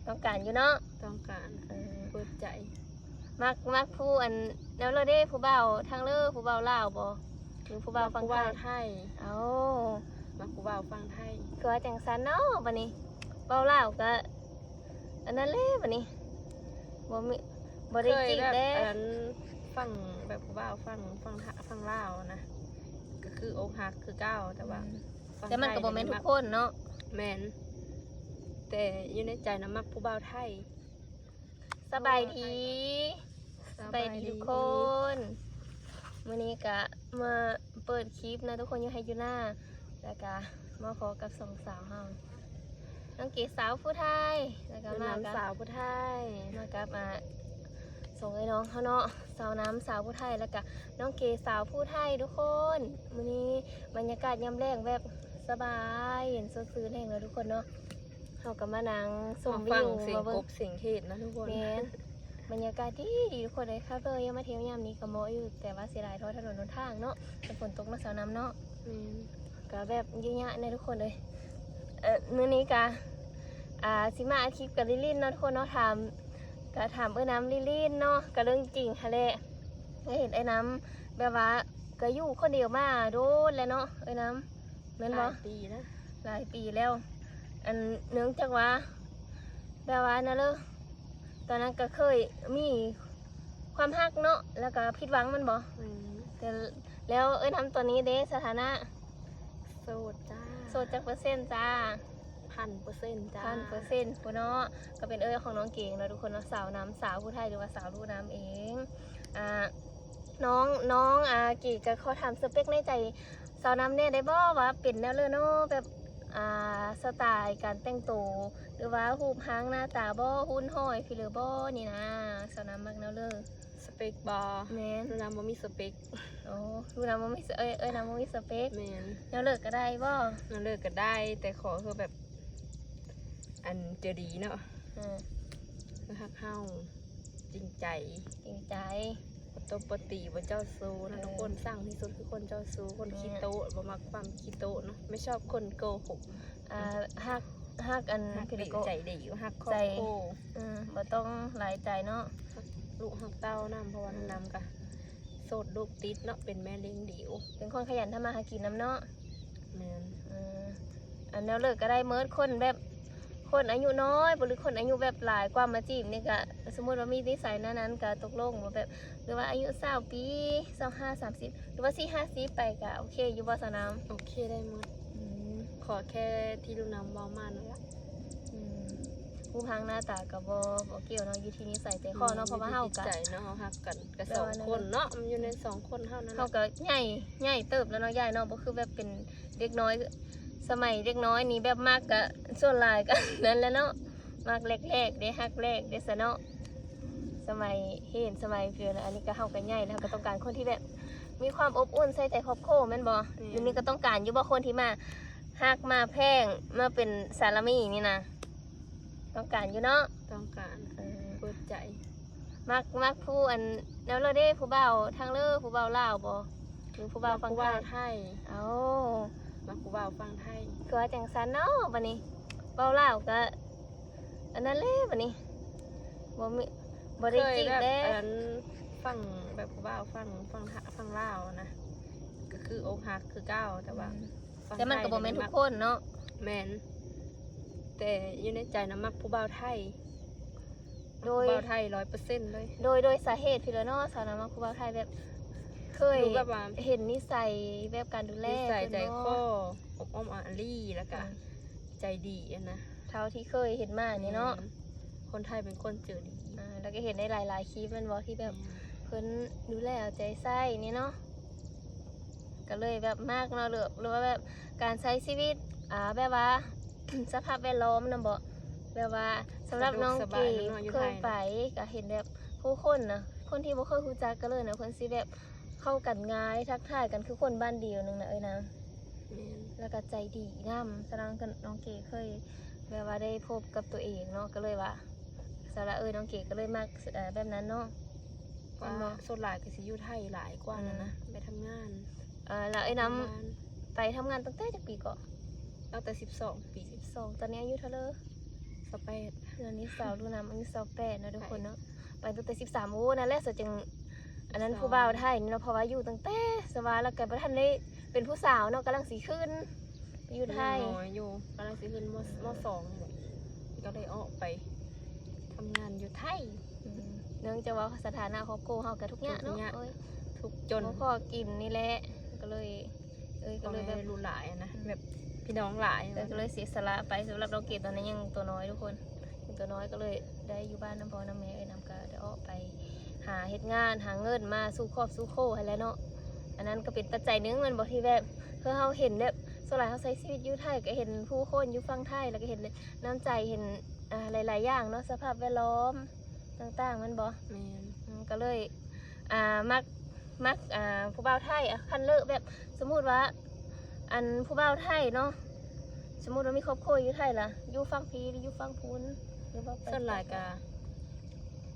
ต้องการอยู่เนาะต้องการเปิดใจมักผู้อันแล้วเราได้ผู้เบาทางเลือผู้เบาลาวบ่หรือผู้เบาฟังไทยเอามักผู้เบาฟังไทยคือว่าจังซันเนาะบัดนี้เบาลาวก็อันนั้นเลยบัดนี้บ่มีบ่ได้จิกเด้ฟังแบบผู้เบาฟังลาวนะก็คืออกหักคือเก้าแต่ว่าแต่มันก็บ่แม่นทุกคนเนาะแม่นแต่อยู่ในใจนะมักผู้เบาไทยสบายดีทุกคนวันนี้ก็มาเปิดคลิปนะทุกคนอยู่ให้อยู่หน้าแล้วก็มาขอกับสองสาวเฮาน้องเก๋สาวผู้ไทยแล้วก็มากับสาวผู้ไทยมากับส่งไอ้น้องเขาเนาะสาวน้ำสาวผู้ไทยแล้วก็น้องเก๋สาวผู้ไทยทุกคนวันนี้บรรยากาศยามแรงแบบสบายเห็นสดชื่นแห่งเลยทุกคนเนาะเขากับมานั่งชมวิวมาเบิ่งเสียงเทศนะทุกคนบรรยากาศดีทุกคนเลยครับเลยยังมาเที่ยวยามนี้ก็เหมาะอยู่แต่ว่าเสียดายท้อถนนหนทางเนาะเป็นฝนตกมาสาวน้ำเนาะก็แบบยุ่งยากในทุกคนเลยมื้อนี้กะสิมาอาทิตย์กับลิลินเนาะทุกคนเนาะถามน้ำลิลินเนาะก็เรื่องจริงฮะแหละก็เห็นไอ้น้ำแบบว่าก็อยู่คนเดียวมาโดนแล้วเนาะไอ้น้ำเหมือนบ่หลายปีแล้วอันเนื่องจากว่าแบบว่านั่นเลยตอนนั้นก็เคยมีความฮักเนาะแล้วก็ผิดหวังมันบ่แต่แล้วทำตัวนี้เด้สถานะโสดจ้าโสดจักเปอร์เซ็นต์จ้า1,000%จ้า1,000%พวกเนาะก็เป็นของน้องเก่งเนาะทุกคนเนาะสาวน้ำสาวผู้ไทยหรือว่าสาวลูกน้ำเองน้องเก่งก็เขาทำสเปคในใจสาวน้ำเนี่ยได้บ่ว่าเป็นแนวเลยเนาะแบบสไตล์การแต่งตัวหรือว่าหูพางหน้าตาบ่หุ่นห้อยฟิลเลอร์บ่นี่นะสาวน้ำมักแนวเลยสเปคบอแม่นดูน้ำบ่มีสเปคโอ้ดูน้ำบ่มีน้ำบ่มีสเปคแม่นแนวเลิกก็ได้บ่แนวเลิกก็ได้แต่ขอคือแบบอันเจดีเนาะคือฮักเฮาจริงใจตบปตีว่าเจ้าซูนะทุกคนสร้างที่สุดคือคนเจ้าซูคนขี้โต๊ะบ่มักความขี้โต๊ะเนาะไม่ชอบคนโกหกฮักอันพี่เด็กใจดีฮักครอบครัวบ่ต้องหลายใจเนาะลูกฮักเต้าน้ำเพราะว่าน้ำกะโสดลูกติดเนาะเป็นแม่เลี้ยงเดี่ยวเป็นคนขยันทำมาหากินน้ำเนาะแม่นอันแนวเลิกก็ได้เมิดคนแบบคนอายุน้อยหรือคนอายุแบบหลายกว่ามาจีบนี่ก็สมมติว่ามีนิสัยนั้นก็ตกลงว่าแบบหรือว่าอายุ20 ปี25 30หรือว่า40-50ไปก็โอเคอยู่บ่สนามโอเคได้หมดขอแค่ที่ลูกน้ำเบามานั่นแหละผู้พังหน้าตากับบ่เกี่ยวเนาะอยู่ที่นิสัยใจคอเนาะเพราะว่าเฮากันใจเนาะเฮาฮักกันกับ2 คนเนาะมันอยู่ใน2 คนเท่านั้นเฮาก็ใหญ่เติบแล้วเนาะใหญ่เนาะบ่คือแบบเป็นเด็กน้อยสมัยเด็กน้อยนี่แบบมากกะส่วนหลายกันนั่นแหละเนาะมากแรกได้ฮักแรกได้ซะเนาะสมัยเห็นสมัยเพื่อนอันนี้ก็เฮากันใหญ่แล้วก็ต้องการคนที่แบบมีความอบอุ่นใส่ใจครอบครัวแม่นบ่หรือนี่ก็ต้องการอยู่บ่คนที่มาฮักมาแพงมาเป็นสารมีนี่นะต้องการอยู่เนาะต้องการเปิดใจมักผู้อันแล้วเราได้ผู้เบาทางเลือผู้เบาลาวบ่หรือผู้เบาฟังไทยเอามักผู้เบาฟังไทยคือว่าจังซันเนาะบัดนี้เบาลาวก็อันนั้นเลยบัดนี้บ่ได้จิกเด้ฟังแบบผู้เบาฟังลาวนะก็คืออกหักคือเก้าแต่ว่าแต่มันก็บ่แม่นทุกคนเนาะแม่นแต่อยู่ในใจนะมักผู้เบาไทยโดยเบาไทย100%เลยโดยสาเหตุพี่ละเนาะสาวน้ำมักผู้เบาไทยแบบเคยเห็นนิสัยแบบการดูแลนิสัยใจคออบอ้อมอารีแล้วก็ใจดีนะเท่าที่เคยเห็นมานี่เนาะคนไทยเป็นคนเจอดีแล้วก็เห็นในหลายคลิปมันบอกที่แบบเพิ่นดูแลเอาใจใส่นี่เนาะก็เลยแบบมากเนาะหรือว่าแบบการใช้ชีวิตแบบว่า สภาพแวดล้อมนะบอกแบบว่าสำหรับน้องเก๋เคยไปก็เห็นแบบผู้คนนะคนที่บ่เคยรู้จักกันเลยนะคนสิแบบเข้ากันง่ายทักทายกันคือคนบ้านเดียวนึงนะนะแล้วก็ใจดีน้ำแสดงกันน้องเก๋เคยแบบว่าได้พบกับตัวเองเนาะก็เลยว่าสาระน้องเก๋ก็เลยมากแบบนั้นเนาะว่าโซนหลายก็สิอยู่ไทยหลายกว่านะไปทำงานแล้วน้ำไปทำงานตั้งแต่จากปีก่อนเอาแต่12 ปีตอนนี้อายุเท่าไหร่ 28เดือนนี้2ดูน้ำอันนี้28นะทุกคนเนาะไปตั้งแต่13โอ้นั่นแหละสจึงอันนั้นผู้บ่าวไทยนี่เนาะเพราะว่าอยู่ตั้งแต่สวาแล้วก็บ่ทันได้เป็นผู้สาวเนาะกำลังสิขึ้นอยู่ไทย น้อยอยู่กำลังสิขึ้นม.2นี่ก็เลยออกไปทำงานอยู่ไทย เนื่องจากว่าสถานะครอบครัวเฮาก็ทุกอย่างเนาะเอ้ย ทุกจน พอกินนี่แหละก็เลยก็เลยแบบ รู้หลายนะแบบพี่น้องหลาย ก็เลยเสียสละไปสำหรับน้องเกดตอนนั้นยังตัวน้อยทุกคนยังตัวน้อยก็เลยได้อยู่บ้านน้ำพ่อน้ำแม่นำก็ได้ออกไปหาเฮ็ดงานหาเงินมาสู่ครอบสู่โคให้แล้วเนาะอันนั้นก็เป็นปัจจัยหนึงมันบ่ที่แบบเพื่อเฮาเห็นแบบส่วนหลายเฮาใช้ชีวิตอยู่ไทยก็เห็นผู้คนอยู่ฝั่งไทยแล้วก็เห็นน้ำใจเห็นหลายๆอย่างเนาะสภาพแวดล้อมต่างๆมันบ่ แม่น ก็เลยมักผู้บ่าวไทยคันเลิกแบบสมมุติว่าอันผู้บ่าวไทยเนาะสมมุติว่ามีครอบครัวอยู่ไทยล่ะอยู่ฝั่งพีหรืออยู่ฝั่งพุ้นหรือว่าไป ส่วนหลายก็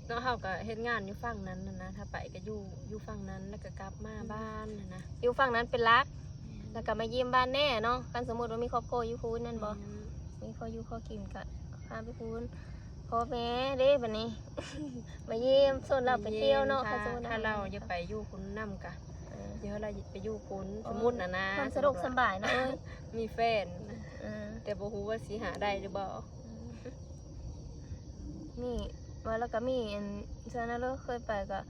เนาะเฮาก็เฮ็ดงานอยู่ฝั่งนั้นนะถ้าไปก็อยู่ฝั่งนั้นแล้วก็กลับมาบ้านนะ อยู่ฝั่งนั้นเป็นรักแล้วก็มาเยี่ยมบ้านแน่เนาะคันสมมุติว่ามีครอบครัวอยู่พุ้นนั่นบ่มีข้ออยู่ข้อกินก็พาไปพุ้นพ่อแม่เด้บัดนี้ มาเยี่ยมส่วนเราไปเที่ยวเนาะคันสมมุติ ถ้าเราจะไปอยู่คุณนำกะเดี๋ยวเราไปอยู่คุณสมมุตินะ ความสะดวกสบายเนาะเอ้ย มีแฟนนะแต่บ่ฮู้ว่าสิหาได้หรือบ่ นี่มาแล้วก็มีอันฉะนั้นเราเคยไปก็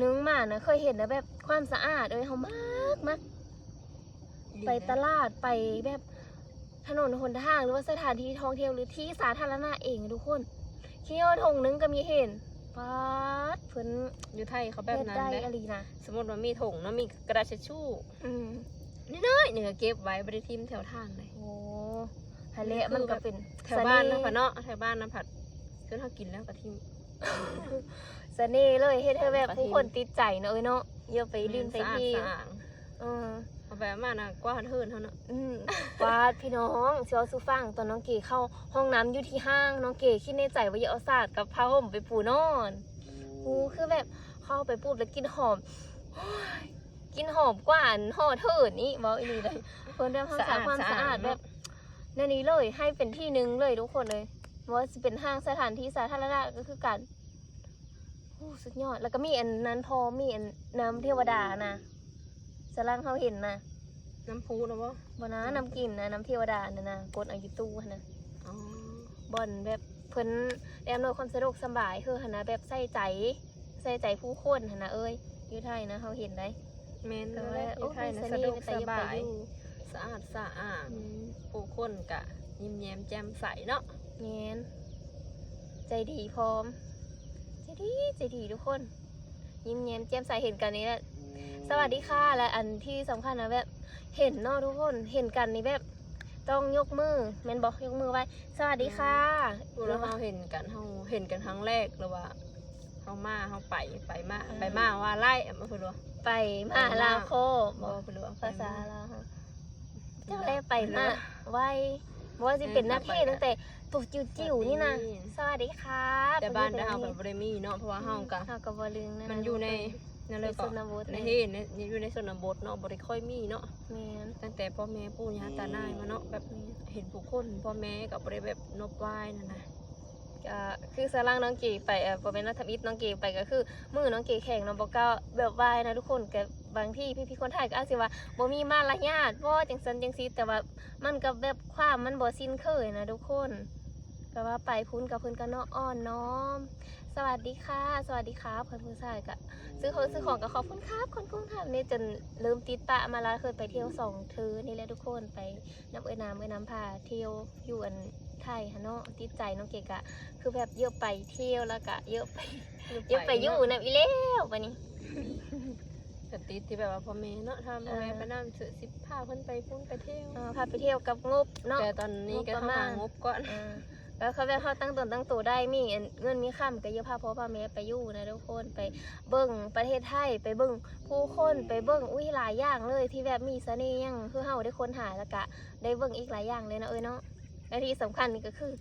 นึงมานะเคยเห็นนะแบบความสะอาดเขามากไปตลาดไปแบบถนนหนทางหรือว่าสถานที่ท่องเที่ยวหรือที่สาธารณะเองทุกคนเที่ยวทงนึงก็มีเห็นป๊าดเพิ่น อยู่ไทยเขาแบบนั้น ได้ แหละ อะไรนะ สมมุติว่ามีถุงเนาะมีกระดาษทิชชู่ อืม น้อยๆก็เก็บไว้บ่ได้ทิ่มแถวทางเลย โอ้ทะเลมันก็เป็น แถวบ้านนะพ่ะเนาะแถวบ้านนะผัดคือเฮากินแล้วก็ทิ่ม เสน่ห์เลยเฮ็ดให้แบบผู้คนติดใจเนาะเนาะเยอะไปลื่นไปที่ สะอาด เอาแบบมานะกว่าเฮินเท่านั้น วาดพี่น้องเชียวซูฟังตอนน้องเก๋เข้าห้องน้ำอยู่ที่ห้างน้องเก๋คิดในใจว่าอย่าเอาศาสตร์กับผ้าห่มไปปูนอนคือแบบเข้าไปปุ๊บแล้วกลินหอมโอ้ยกลินหอมกว่าอันห่อเถิดนี่บอกอีนี่เลยเพิ่นได้รักษาความสะอาดแบบนั่นนี้เลยให้เป็นที่หนึ่งเลยทุกคนเลยว่าจะเป็นห้างสถานที่สาธารณะก็คือกันสุดยอดแล้วก็มีอันนั้นพอมีอันน้ำเทวดานะสลังเขาเห็นนะ น้ำพุนะบ่ บ่นะน้ำกินนะน้ำเทวดานะนะกดเอาอยู่ตู้หั่นนะ อ๋อ บ่อนแบบเพิ่นได้อำนวยความสะดวกสบายคือหั่นนะแบบใส่ใจผู้คนหั่นนะเอ้ยอยู่ไทยนะเขาเห็นได้ แม่น ก็ แล้ ว่าว โอ้ ไทย ย นะ ส สะ นิ ด ท วก แต่ ส อย่าไป บาย อยู่ สะอาดสะอาดผู้คนกะยิ้มแย้มแจ่มใสเนาะ แม่นใจดีพร้อมใจดีทุกคน ยิ้มแย้มแจ่มใสเห็นกันนี่แหละสวัสดีค่ะและอันที่สำคัญนะแบบเห็นเนาะทุกคนเห็นกันนี่แบบต้องยกมือแม่นบอกยกมือไว้สวัสดีค่ะ แล้วเราเห็นกันครั้งแรกหรือว่าเฮาไปมาว่าไล่มาเพิ่นว่า ไปมาลาวโค บ่เพิ่นว่า ภาษาลาวเจ้าได้ไปมาไว้บอกว่าสิเป็นนักเทศตั้งแต่ตัวจิ๋วๆนี่นะสวัสดีค่ะ แต่บ้านเฮาก็บ่ได้มีเนาะเพราะว่าเฮาก็ เฮาก็บ่ลืมนะ มันอยู่ในนั่นเลยก็ ชนบท ในเฮนอยู่ในชนบทเนาะบ่ได้ค่อยมีเนาะ แม่น ตั้งแต่พ่อแม่ปู่ย่าตานายมาเนาะแบบเห็นผู้คนพ่อแม่ก็บ่ได้แบบนบไหว้นั่นนะ ก็คือสารังน้องเก๋ไปบ่แม่นนัทวิทย์น้องเก๋ไปก็คือมื้อน้องเก๋แข่งเนาะบ่ก็แบบวายนะทุกคนก็บางที่พี่ๆคนไทยก็อาจสิว่าบ่มีมารยาทบ่จังซั่นจังซี่แต่ว่ามันก็แบบความมันบ่สิ้นเคยนะทุกคนก็ว่าไปพุ่นกับเพิ่นก็เนาะอ่อนน้อมสวัสดีค่ะสวัสดีครับเพิ่นผู้ชายก็ซื้อของก็ขอบคุณครับขอบคุณครับนี่จนลืมติดปะมาแล้วเคยไปเที่ยว2เทื่อนี่แหละทุกคนไปน้ำเอ้ยน้ำพาเที่ยวอยู่อันไทยฮะเนาะติดใจน้องเก๋ก็คือแบบเยอะไปเที่ยวแล้วก็เยอะไปอยู่นะอีแล้วบัดนี้ ก็ติดที่แบบว่าพ่อแม่เนาะทำพ่อแม่ไปนำซื้อ10พาเพิ่นไปพุ่นไปเที่ยว พาไปเที่ยวกับงบเนาะ แต่ตอนนี้ก็เข้ามางบก่อน แล้วเขาแบบเขาตั้งตนตั้งตัวได้มีเงินมีค่ำก็เยอะพาพ่อพาแม่ไปอยู่นะทุกคนไปเบิ่งประเทศไทยไปเบิ่งผู้คนไปเบิ่งหลายอย่างเลยที่แบบมีเสน่ห์ยังคือเฮาได้ค้นหาแล้วก็ได้เบิ่งอีกหลายอย่างเลยนะเนาะและที่สำคัญนี่ก็คือ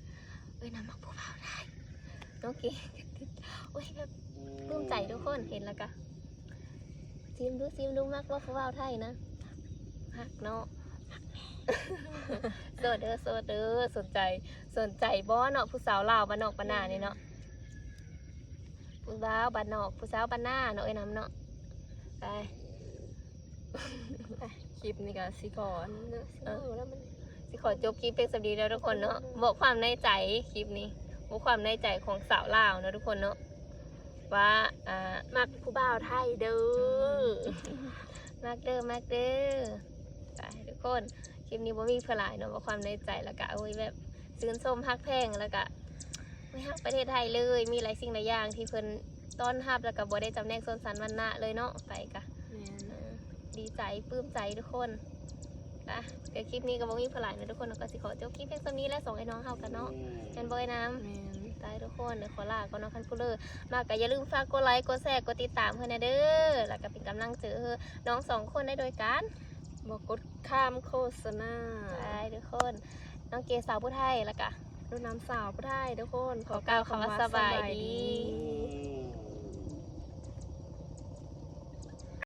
น้ำมักผู้บ่าวได้น้องเก๋โอ้ยแบบปลื้มใจทุกคนเห็นแล้วก็ซิมดูมากว่าผู้บ่าวไทยนะฮักเนาะ โสดเด้อสนใจ สนใจบ่เนาะผู้สาวลาวบ้านนอกบ้านนานี่เนาะผู้สาวบ้านนอกผู้สาวบ้านนาเนาะไอ้น้ำเนาะไป คลิปนี้ก็สิก่อนเนอะแล้วมัน สิขอจบคลิปเป็นสวัสดีแล้วทุกคนเนาะบอกความในใจคลิปนี้บอกความในใจของสาวลาวเนาะทุกคนเนาะว่ามักผู้บ่าวไทยเด้อ มากเด้อไปทุกคนคลิปนี้บ่มีเพื่อหลายเนาะบอกความในใจแล้วก็เอาไว้แบบซื้นส้มฮักแพงแล้วก็ไม่ฮักประเทศไทยเลยมีหลายสิ่งหลายอย่างที่เพิ่นต้อนรับแล้วก็บ่ได้จำแนกโซนสันวันณะเลยเนาะไปกะ ดีใจปลื้มใจทุกคนอ่ะเดี๋ยวคลิปนี้ก็บอกมีพลายนะทุกคนแล้วก็สิขอจบคลิปเพียงเท่านี้และส่งไอ้น้องเฮากันเนาะแอนบอยน้ำตายทุกคนเดี๋ยวขอลาก็น้องคันพูเลอร์มากก็อย่าลืมฝากกดไลค์กดแชร์กดติดตามเพื่อนนะเด้อแล้วก็เป็นกำลังใจน้อง2 คนได้โดยการ บอกกดข้ามโฆษณา ตายทุกคนน้องเกสาวผู้ไทยแล้วก็ ดูน้ำสาวผู้ไทยทุกคน ขอกล่าวคำว่าสบายดี